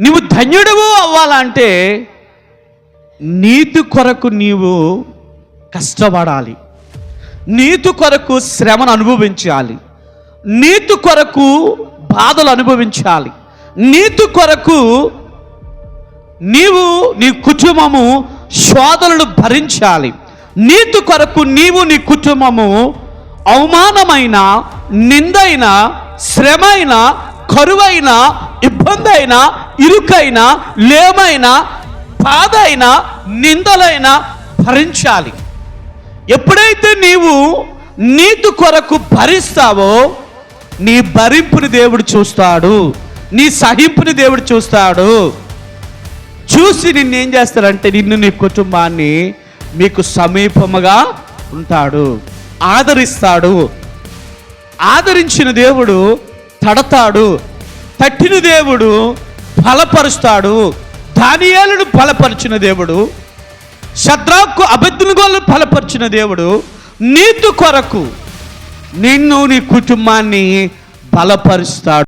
నీవు ధన్యుడవు అవ్వాలంటే నీతి కొరకు నీవు కష్టపడాలి, నీతి కొరకు శ్రమను అనుభవించాలి, నీతి కొరకు బాధలు అనుభవించాలి, నీతి కొరకు నీవు నీ కుటుంబము శోధనలు భరించాలి, నీతి కొరకు నీవు నీ కుటుంబము అవమానమైన, నిందైన, శ్రమైన, కరువైన, ఇబ్బంది అయినా, ఇరుకైన, లేమైన, బాధ అయినా, నిందలైన భరించాలి. ఎప్పుడైతే నీవు నీతి కొరకు భరిస్తావో నీ భరింపుని దేవుడు చూస్తాడు, నీ సహింపుని దేవుడు చూస్తాడు. చూసి నిన్నేం చేస్తాడంటే నిన్ను, నీ కుటుంబాన్ని మీకు సమీపముగా ఉంటాడు, ఆదరిస్తాడు. ఆదరించిన దేవుడు తడతాడు, తట్టిన దేవుడు బలపరుస్తాడు. దానియేలును బలపరిచిన దేవుడు, షద్రాకు అబేద్నెగోను బలపరిచిన దేవుడు నీతి కొరకు నిన్ను, నీ కుటుంబాన్ని బలపరుస్తాడు.